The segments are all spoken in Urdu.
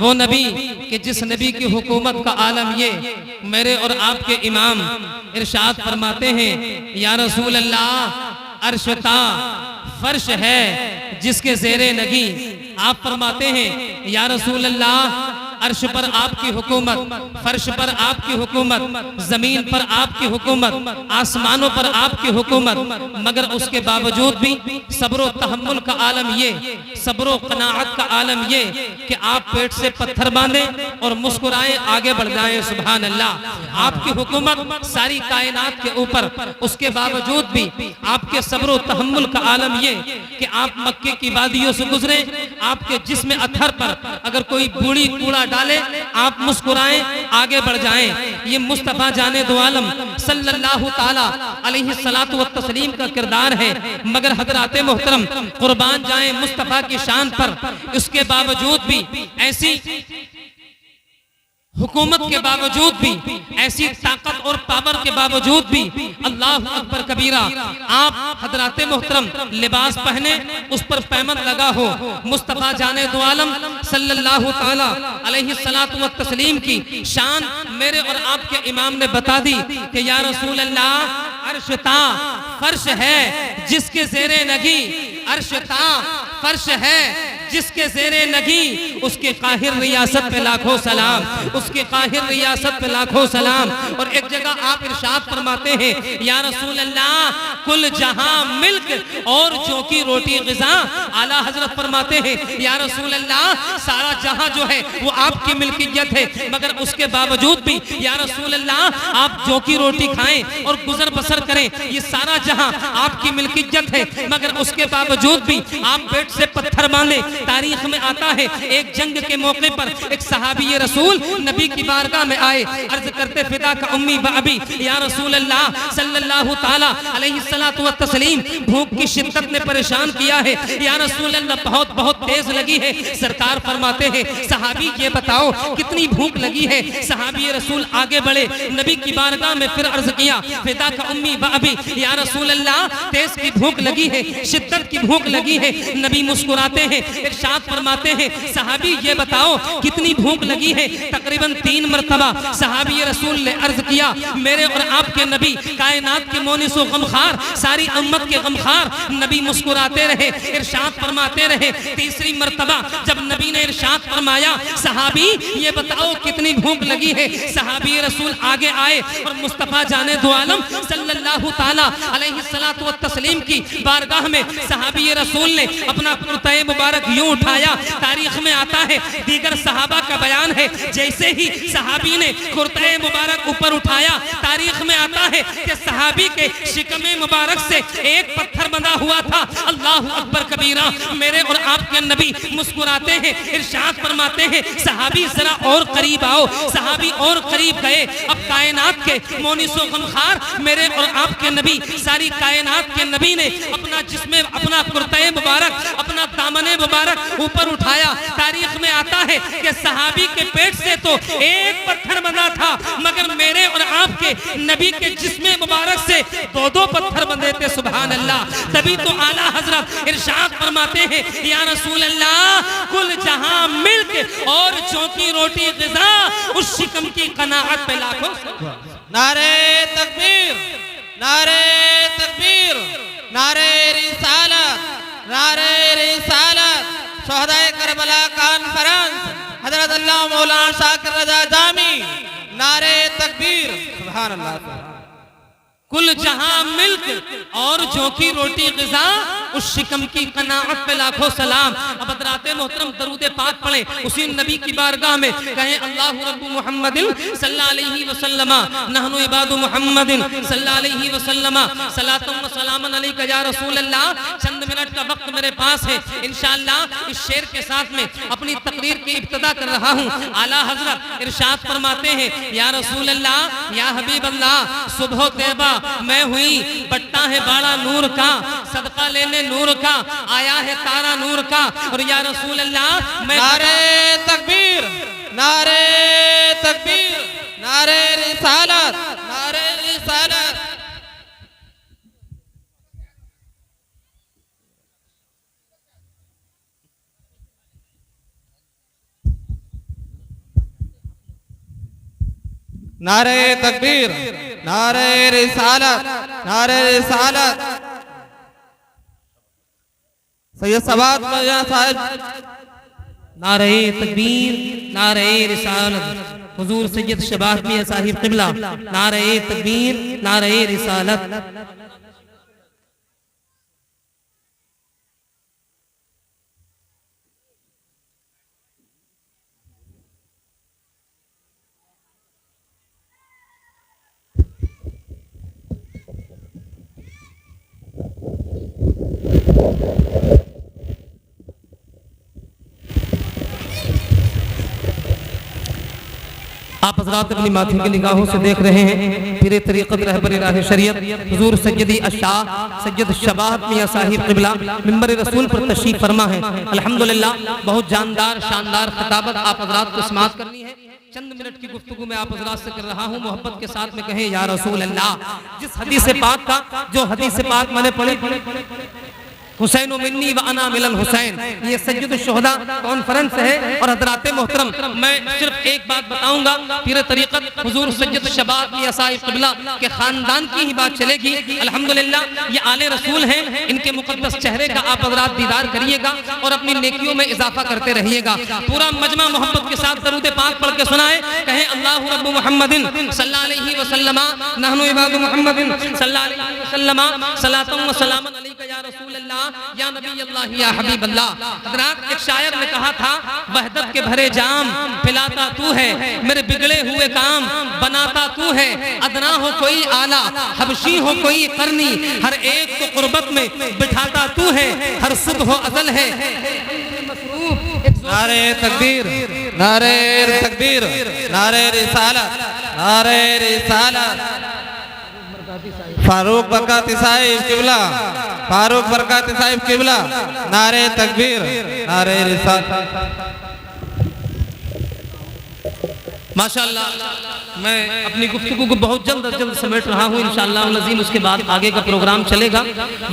وہ نبی کہ جس نبی کی حکومت کا عالم یہ میرے اور آپ کے امام ارشاد فرماتے ہیں یا رسول اللہ عرش تا فرش ہے جس کے زیر نگی. آپ فرماتے ہیں یا رسول اللہ عرش پر آپ کی حکومت، فرش پر آپ کی حکومت، زمین پر آپ کی حکومت، آسمانوں پر آپ کی حکومت، مگر اس کے باوجود بھی صبر و تحمل کا عالم یہ، صبر و قناعت کا عالم یہ کہ آپ پیٹ سے پتھر باندھیں اور مسکرائیں آگے بڑھ جائیں. سبحان اللہ. آپ کی حکومت ساری کائنات کے اوپر، اس کے باوجود بھی آپ کے صبر و تحمل کا عالم یہ کہ آپ مکے کی وادیوں سے گزریں، آپ کے جسم اطہر پر اگر کوئی بوڑھی کوڑا ڈالے آپ مسکرائیں آگے بڑھ جائیں. یہ مصطفیٰ جانے دو عالم صلی اللہ تعالی علیہ السلام کا کردار ہے. مگر حضرات محترم قربان جائیں مصطفیٰ کی شان پر، اس کے باوجود بھی ایسی حکومت کے باوجود بھی، ایسی طاقت اور پاور کے باوجود بھی، اللہ اکبر کبیرہ، آپ حضرات محترم لباس پہنے اس پر پیمن لگا ہو. مصطفیٰ جانے دو عالم صلی اللہ تعالی علیہ السلام کی شان میرے اور آپ کے امام نے بتا دی کہ یا رسول اللہ عرش تا فرش ہے جس کے زیر نگی، عرش تا فرش ہے جس کے زیر نگی، اس کے قاہر ریاست پہ لاکھوں سلام، اس کے قاہر ریاست پہ لاکھوں سلام. اور ایک جگہ آپ ارشاد فرماتے ہیں یا رسول اللہ کل جہاں ملک اور جو کی روٹی غذا. اعلیٰ حضرت فرماتے ہیں یا رسول اللہ سارا جہاں جو ہے وہ آپ کی ملکیت ہے، مگر اس کے باوجود بھی یا رسول اللہ آپ جو کی روٹی کھائیں اور گزر بسر کریں، یہ سارا جہاں آپ کی ملکیت ہے، مگر اس کے باوجود بھی آپ پیٹ سے پتھر باندھیں. تاریخ میں آتا ہے ایک جنگ کے موقع پر ایک صحابی رسول نبی کی بارگاہ میں آئے، عرض کرتے فدا کا امی و ابی یا رسول اللہ صلی اللہ تعالی علیہ السلام، بھوک کی شدت نے پریشان کیا ہے یا رسول اللہ، بہت بہت تیز لگی ہے. سرکار فرماتے ہیں صحابی یہ بتاؤ کتنی بھوک لگی ہے. صحابی رسول آگے بڑھے نبی کی بارگاہ میں پھر عرض کیا فدا کا امی و ابی یا رسول اللہ تیز کی بھوک لگی ہے، شدت کی بھوک لگی ہے. نبی مسکراتے ہیں، ارشاد فرماتے ہیں صحابی یہ بتاؤ کتنی بھوک لگی ہے. تقریباً 3 مرتبہ صحابی رسول نے عرض کیا میرے اور آپ کے نبی کائنات کے مونس و غمخار، ساری امت کے غمخار. نبی مسکراتے رہے، ارشاد فرماتے رہے. تیسری مرتبہ جب نبی نے ارشاد فرمایا صحابی یہ بتاؤ کتنی بھوک لگی ہے، صحابی رسول آگے آئے اور مصطفیٰ جانے دو عالم صلی اللہ تعالی علیہ السلام کی بارگاہ میں صحابی رسول نے اپنا کرتہ مبارک یوں اٹھایا. تاریخ میں آتا ہے دیگر صحابہ کا بیان ہے جیسے ہی صحابی نے کرتہ مبارک اوپر اٹھایا، تاریخ میں آتا ہے کہ صحابی کے شکم مبارک سے ایک پتھر بندھا ہوا تھا. اللہ اکبر کبیرہ. میرے اور آپ کے نبی مسکراتے ہیں، ارشاد فرماتے ہیں صحابی ذرا اور قریب آؤ. صحابی اور قریب گئے. اب کائنات کے مونس و غمخار میرے اور آپ کے نبی، ساری کائنات کے نبی نے اپنا جسم، اپنا کرتہ مبارک، اپنا دامن مبارک اوپر اٹھایا. تاریخ میں آتا ہے کہ صحابی کے پیٹ سے تو ایک پتھر بندھا تھا، مگر میرے اور آپ کے نبی کے جسم مبارک سے 2 پتھر بندھے تھے. سبحان اللہ. تبھی تو اعلیٰ حضرت ارشاد فرماتے ہیں یا رسول اللہ کل جہاں ملک اور جو کی روٹی غذا، اس شکم کی قناعت پہ لاکھوں. نعرہ تکبیر، نعرہ تکبیر، نعرہ رسالت، نعرہ رسالت. شہدائے کربلا کانفرنس حضرت اللہ مولانا شاکر رضا جامی. نعرہ تکبیر. سبحان اللہ. کل جہاں ملک اور جو کی روٹی غذا، اس شکم کی قناعت پہ لاکھوں سلام. اب حضرات محترم درود پاک پڑھیں اسی نبی کی بارگاہ میں، کہیں اللہ رب محمد صلی اللہ علیہ وسلم نحن عباد محمد صلی اللہ علیہ وسلم صلاۃ و سلام علیک یا رسول اللہ. چند منٹ کا وقت میرے پاس ہے، انشاءاللہ اس شعر کے ساتھ میں اپنی تقریر کی ابتدا کر رہا ہوں. اعلیٰ حضرت ارشاد فرماتے ہیں یا رسول اللہ یا حبیب اللہ صبح طیبہ میں ہوئی بٹا ہے باڑا نور کا، صدقہ لینے نور کا آیا ہے تارا نور کا. اور یا رسول اللہ میں نعرہ تکبیر، نعرہ تکبیر، نعرہ رسالت، نعرہ رسالت. نعرہ تکبیر، نعرہ رسالت، نعرہ رسالت۔ سید سبات میاں صاحب، نعرہ تکبیر، نعرہ رسالت، حضور سید شباب میاں صاحب قبلہ، نعرہ تکبیر، نعرہ رسالت۔ آپ حضرات اپنی ماتھی کی نگاہوں سے دیکھ رہے ہیں پیر طریقت رہبر راہ شریعت حضور سیدی الشاہ سید شباب میاں صاحب قبلہ منبر رسول پر تشریف فرما ہے۔ الحمدللہ بہت جاندار شاندار خطابت آپ حضرات کو سماعت کرنی ہے۔ چند منٹ کی گفتگو میں آپ حضرات سے کر رہا ہوں، محبت کے ساتھ میں کہیں یا رسول اللہ۔ جس حدیث پاک کا جو حدیث پاک میں نے پڑھی، حسین منی و انا من الحسین، یہ سید الشہداء کانفرنس ہے۔ اور حضرات محترم میں صرف ایک بات بتاؤں گا، پیر طریقت حضور سید شباب میاں صاحب قبلہ کے خاندان کی ہی بات چلے گی۔ الحمدللہ یہ آل رسول ہیں، ان کے مقدس چہرے کا آپ حضرات دیدار کریے گا اور اپنی نیکیوں میں اضافہ کرتے رہیے گا۔ پورا مجمع محبت کے ساتھ درود پاک پڑھ کے سنائے، کہیں اللہ رب محمد صلی اللہ علیہ وسلم، نحن عباد محمد صلی اللہ علیہ وسلم، صلاۃ و سلام علیک یا رسول اللہ یا نبی اللہ یا حبیب اللہ۔ حضرات ایک شاعر نے کہا تھا، وحدت کے بھرے جام پلاتا تو ہے، میرے بگڑے ہوئے کام بناتا تو ہے، ادنا ہو کوئی اعلیٰ حبشی ہو کوئی قرنی، ہر ایک کو قربت میں بٹھاتا تو ہے، ہر صبح و ازل ہے۔ نعرہ تکبیر، نعرہ تکبیر، نعرہ رسالت، نعرہ رسالت۔ فاروق برکاتی صاحب قبلہ، فاروق برکاتی صاحب قبلہ، نعرہ تکبیر، نعرہ رسالت۔ ماشاءاللہ میں اپنی گفتگو کو بہت جلد از جلد سمیٹ رہا ہوں، انشاءاللہ العظیم اس کے بعد آگے کا پروگرام چلے گا۔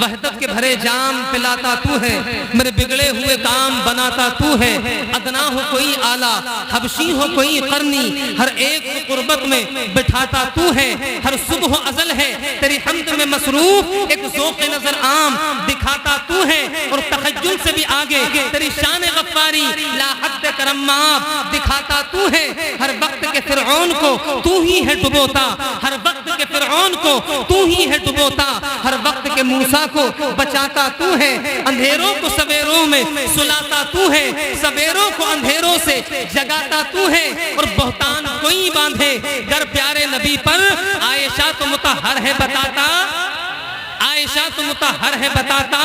وحدت کے بھرے جام پلاتا تو ہے، میرے بگڑے ہوئے کام بناتا تو ہے، ادنا ہو کوئی اعلیٰ حبشی ہو کوئی قرنی، ہر ایک کو قربت میں بٹھاتا تو ہے، ہر صبح و ازل ہے تیری حمد میں مصروف، ایک ذوق نظر عام دکھاتا تو ہے، اور تخجل سے بھی آگے تیری شان غفاری لا حد کرم مآب دکھاتا تو ہے، ہر وقت کے فرعون کو تو ہی ہے ڈبوتا، ہر وقت کے فرعون کو تو ہی ہے ڈبوتا، ہر وقت کے موسیٰ کو بچاتا تو ہے، اندھیروں کو سویروں میں سلاتا تو ہے، سویروں کو اندھیروں سے جگاتا تو ہے، اور بہتان کوئی باندھے گر پیارے نبی پر، عائشہ تو مطہر ہے بتاتا، عائشہ تو مطہر ہے بتاتا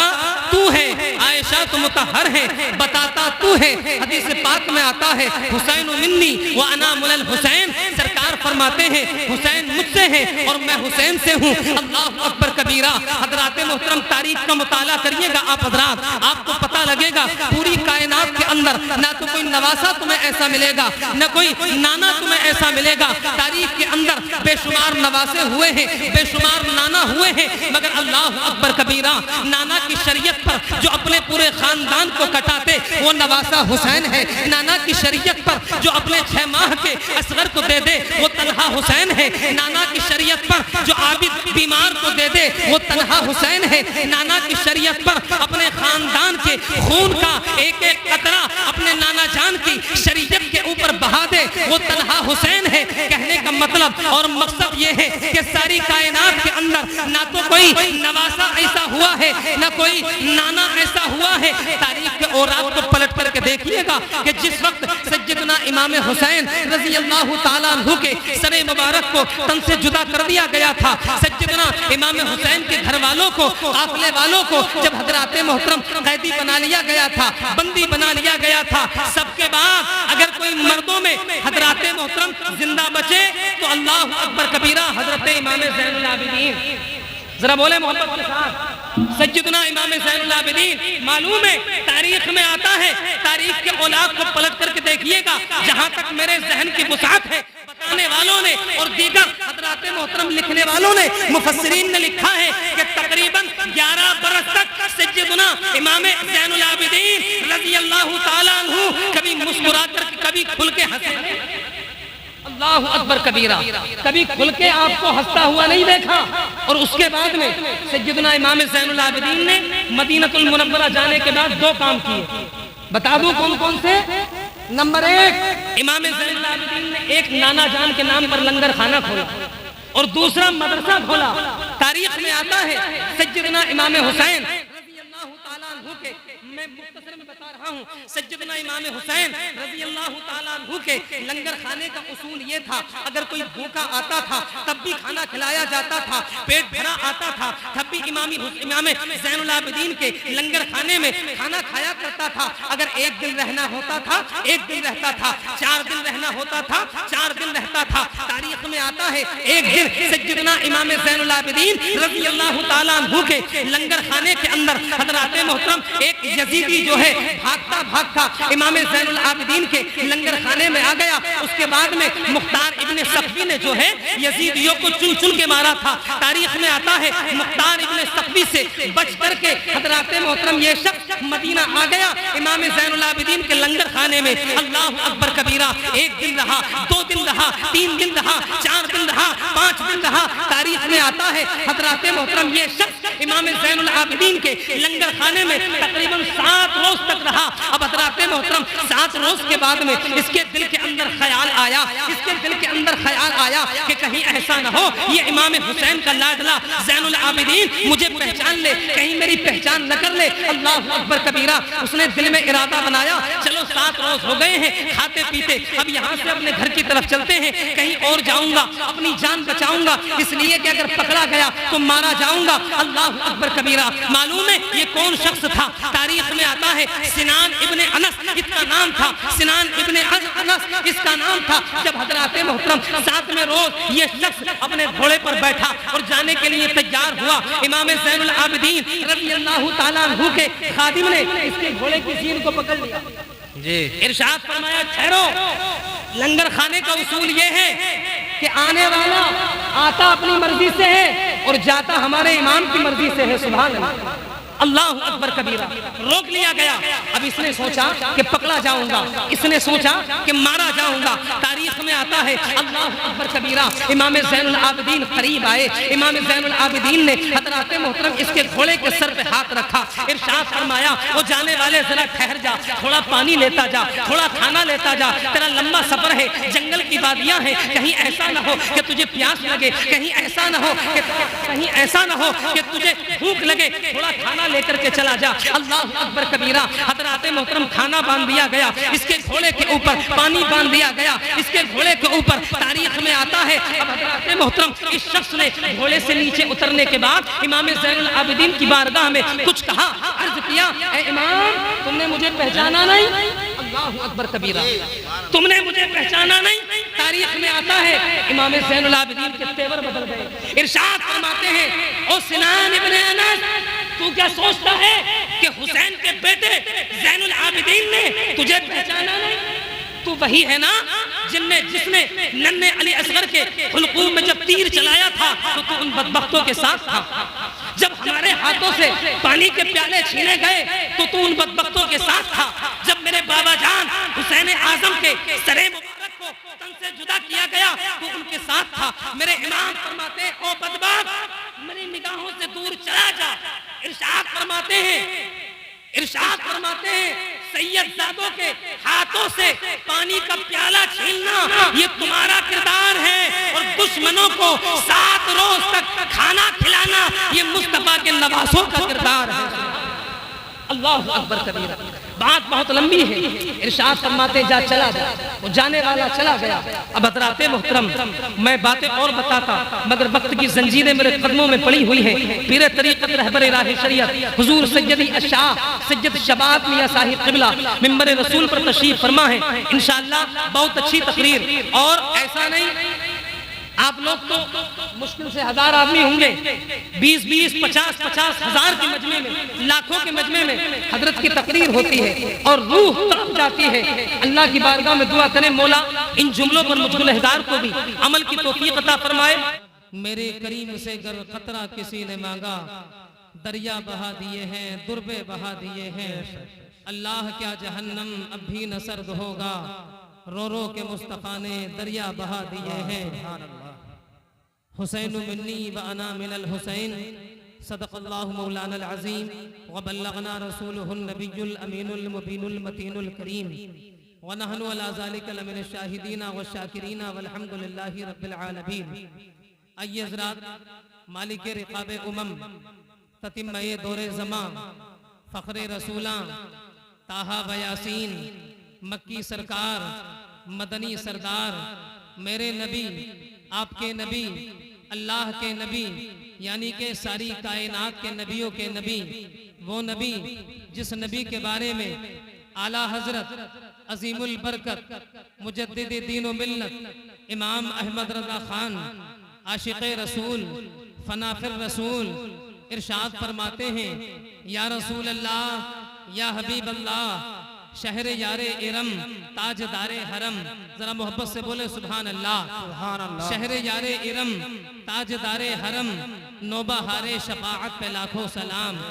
تو ہے، عائشہ تو مطہر ہے بتاتا تو ہے۔ حدیث پاک میں آتا ہے، حسین منی وانا من الحسین، سرکار فرماتے ہیں حسین مجھ سے ہے اور میں حسین سے ہوں۔ اللہ اکبر کبیرہ۔ حضرات محترم تاریخ کا مطالعہ کریے گا آپ حضرات، آپ کو پتہ لگے گا پوری کائنات کے اندر نہ تو کوئی نواسہ تمہیں ایسا ملے گا، نہ کوئی نانا تمہیں ایسا ملے گا۔ تاریخ کے اندر بے شمار نواسے ہوئے ہیں، بے شمار نانا ہوئے ہیں، مگر اللہ اکبر کبیرہ، نانا کی شریعت پر جو اپنے پورے خاندان کو کٹاتے وہ نواسہ حسین ہے، نانا کی شریعت پر جو اپنے 6 ماہ کے اصغر کو دے دے وہ طلحہ حسین ہے، نانا کی شریعت پر جو عابد بیمار کو دے دے وہ طلحہ حسین ہے، نانا کی شریعت پر اپنے خاندان کے خون کا ایک ایک قطرہ اپنے نانا جان کی شریعت کے اوپر بہا دے وہ طلحہ حسین ہے۔ کہنے کا مطلب اور مقصد یہ ہے کہ ساری کائنات کے اندر نہ تو کوئی نواسہ ایسا ہوا ہے، نہ کوئی نانا ایسا ہوا ہے۔ تاریخ کے اوراق کو پلٹ کر کے دیکھیے گا کہ جس وقت سیدنا امام حسین رضی اللہ تعالیٰ عنہ کے سر مبارک کو تن سے جدا کر دیا گیا تھا، سیدنا امام حسین کے گھر والوں کو، قافلے والوں کو جب حضرات محترم قیدی بنا لیا گیا تھا، بندی بنا لیا گیا تھا، سب کے بعد اگر کوئی مردوں میں حضرات محترم زندہ بچے تو اللہ اکبر کبیرہ حضرت امام زین العابدین، ذرا بولے محبت کے ساتھ، سیدنا امام زین العابدین۔ معلوم ہے تاریخ میں آتا ہے، تاریخ کے اوراق کو پلٹ کر کے دیکھیے گا، جہاں تک میرے ذہن کی وسعت ہے بتانے والوں نے اور دیگر حضرات محترم لکھنے والوں نے، مفسرین نے لکھا ہے کہ تقریباً 11 برس تک سیدنا امام زین العابدین رضی اللہ تعالیٰ عنہ کبھی مسکرا کر کے کبھی کھل کے ہنسے۔ اللہ اکبر کبیرہ. کبھی کھل کے آپ کو ہنستا ہوا نہیں دیکھا. اور اس کے بعد میں سیدنا امام زین العابدین نے مدینہ المنورہ جانے کے بعد 2 کام کیے. بتا دوں کون کون سے؟ نمبر 1، امام زین العابدین نے ایک نانا جان کے نام پر لنگر خانہ کھولا اور دوسرا مدرسہ کھولا. تاریخ میں آتا ہے سیدنا امام حسین رضی اللہ تعالیٰ عنہ کے، میں مختصر میں بتا رہا ہوں، سیدنا امام حسین رضی اللہ تعالیٰ عنہ کے لنگر خانے کا اصول یہ تھا، اگر کوئی بھوکا آتا تھا تب بھی کھانا کھلایا جاتا تھا، پیٹ بھرا آتا تھا تب بھی امام زین العابدین کے لنگر خانے میں کھانا کھایا کرتا تھا. اگر 1 دن رہنا ہوتا تھا 1 دن رہتا تھا، 4 دن رہنا ہوتا تھا 4 دن رہتا تھا. تاریخ میں آتا ہے ایک دن سیدنا امام زین العابدین رضی اللہ تعالیٰ عنہ کے لنگر خانے کے اندر حضرات محترم ایک یزیدی جو ہے بھاگتا بھاگتا امام زین العابدین کے لنگر خانے میں آ گیا. اس کے بعد میں مختار ابن سقفی نے جو ہے یزیدیوں کو چن چن کے مارا تھا. تاریخ میں آتا ہے مختار ابن سقفی سے بچ کر کے حضرات محترم یہ شخص مدینہ آ گیا امام زین العابدین کے لنگر خانے میں. اللہ اکبر کبیرہ. 1 دن رہا، 2 دن رہا، 3 دن رہا، 4 دن رہا، 5 دن رہا. تاریخ میں آتا ہے حضرات محترم یہ شخص امام زین العابدین کے لنگر خانے میں تقریباً 7 روز تک رہا. اب حضرات محترم 7 روز کے بعد میں اس کے دل کے اندر خیال آیا، کہ کہیں ایسا نہ ہو یہ امام حسین کا لاڈلا زین العابدین مجھے پہچان لے، کہیں میری پہچان نہ کر لے. اللہ اکبر کبیرہ. اس نے دل میں ارادہ بنایا، چلو 7 روز ہو گئے ہیں کھاتے پیتے، اب یہاں سے اپنے گھر کی طرف چلتے ہیں، کہیں اور جاؤں گا، اپنی جان بچاؤں گا، اس لیے کہ اگر پکڑا گیا تو مارا جاؤں گا. اللہ اکبر کبیرہ. معلوم ہے یہ کون شخص تھا؟ تاریخ میں آتا ہے سنان ابن انس اس کا نام تھا. سنان ابن انس اس کا نام تھا. جب حضرات محترم 7ویں روز یہ شخص اپنے گھوڑے پر بیٹھا اور جانے کے لیے تیار ہوا، امام زین العابدین رضی اللہ تعالیٰ عنہ کے خادم نے اس کے گھوڑے کی زین کو پکڑ لیا. ارشاد فرمایا ٹھہرو. لنگر خانے کا اصول یہ ہے کہ آنے والا آتا اپنی مرضی سے ہے اور جاتا ہمارے امام کی مرضی سے ہے. سبحان اللہ. اللہ اکبر کبیرہ. روک لیا گیا. اب اس نے سوچا کہ پکڑا جاؤں گا، اس نے سوچا کہ مارا جاؤں گا. تاریخ میں آتا ہے اللہ اکبر کبیرہ امام زین العابدین قریب آئے. امام زین العابدین نے حضرات محترم اس کے گھوڑے کے سر پہ ہاتھ رکھا. ارشاد فرمایا وہ جانے والے ذرا ٹھہر جا، تھوڑا پانی لیتا جا، تھوڑا کھانا لیتا جا، تیرا لمبا سفر ہے، جنگل کی وادیاں ہیں، کہیں ایسا نہ ہو کہ تجھے پیاس لگے، کہیں ایسا نہ ہو کہ تجھے بھوک لگے، تھوڑا کھانا لے کر کے چلا جا. اللہ اکبر کبیرہ. حضرات محترم کھانا باندھ دیا گیا، اس کے گھوڑے کے اوپر پانی باندھ دیا گیا، اس کے گھوڑے کے اوپر. تاریخ میں آتا ہے اب حضرات محترم اس شخص نے گھوڑے سے نیچے اترنے کے بعد امام زین العابدین کی بارگاہ میں کچھ کہا، عرض کیا اے امام تم نے مجھے پہچانا نہیں؟ اللہ اکبر کبیرہ. تم نے مجھے پہچانا نہیں؟ تاریخ میں آتا ہے امام زین العابدین کے تیور بدل گئے. ارشاد فرماتے ہیں او سنان ابن انس تو کیا سوچتا ہے کہ حسین کے بیٹے زین العابدین نے تجھے پہچانا نہیں؟ تو وہی ہے نا جس نے ننھے علی اصغر کے حلقوم میں جب تیر چلایا تھا تو ان بدبختوں کے ساتھ تھا. جب ہمارے ہاتھوں سے پانی کے پیالے چھینے گئے تو ان بدبختوں کے ساتھ تھا. جب میرے بابا جان حسین اعظم کے سر مبارک کو تن سے جدا کیا گیا تو ان کے ساتھ تھا. میرے امام فرماتے او بدبخت میری نگاہوں سے دور چلا جا. ارشاد فرماتے ہیں سید زادوں کے ہاتھوں سے پانی کا پیالہ چھیننا یہ تمہارا کردار ہے اور دشمنوں کو 7 روز تک کھانا کھلانا یہ مصطفیٰ کے نواسوں کا کردار ہے. اللہ اکبر کبیرہ. بات بہت لمبی ہے. ارشاد فرماتے جا چلا جا. وہ جانے والا چلا گیا. اب حضرات محترم میں باتیں اور بتاتا مگر وقت کی زنجیریں میرے قدموں میں پڑی ہوئی ہیں. پیر طریقت رہبر راہ شریعت حضور سیدی الشاہ سید شباب میاں صاحب قبلہ منبر رسول پر تشریف فرما ہے. انشاءاللہ بہت اچھی تقریر. اور ایسا نہیں آپ لوگ تو مشکل سے 1000 آدمی ہوں گے، 20 50 ہزار کے مجمع میں، لاکھوں کے مجمع میں حضرت کی تقریر ہوتی ہے اور روح تڑپ جاتی ہے. اللہ کی بارگاہ میں دعا کریں مولا ان جملوں پر مجھ گنہگار کو بھی عمل کی توفیق عطا فرمائے. میرے کریم سے گر قطرہ کسی نے مانگا، دریا بہا دیے ہیں، دربے بہا دیے ہیں. اللہ کیا جہنم اب بھی نہ سرد ہوگا. رو رو کے مصطفیٰ نے دریا بہا دیے ہیں. حسین منی و انا من الحسین. صدق اللہ مولانا العظیم وبلغنا رسولہ النبی الامین المبین المتین الکریم ونحن علی ذلک لمن الشاہدین والشاکرین والحمد للہ رب العالمین. آئیے حضرات، مالک رقاب تتمہ دور زمان، فخر رسولاں، طٰہٰ و یاسین، مکی سرکار، مدنی سردار، میرے نبی، آپ کے نبی، اللہ کے نبی، یعنی کہ ساری کائنات کے نبیوں کے نبی، وہ نبی جس نبی کے بارے میں اعلیٰ حضرت عظیم البرکت مجدد دین و ملت امام احمد رضا خان عاشق رسول فنا فی الرسول ارشاد فرماتے ہیں، یا رسول اللہ، یا حبیب اللہ، شہر یار ارم، تاجدار حرم. ذرا محبت سے بولے سبحان اللہ. شہر یار ارم، تاجدار حرم، نوبہار شفاعت پہ لاکھوں سلام.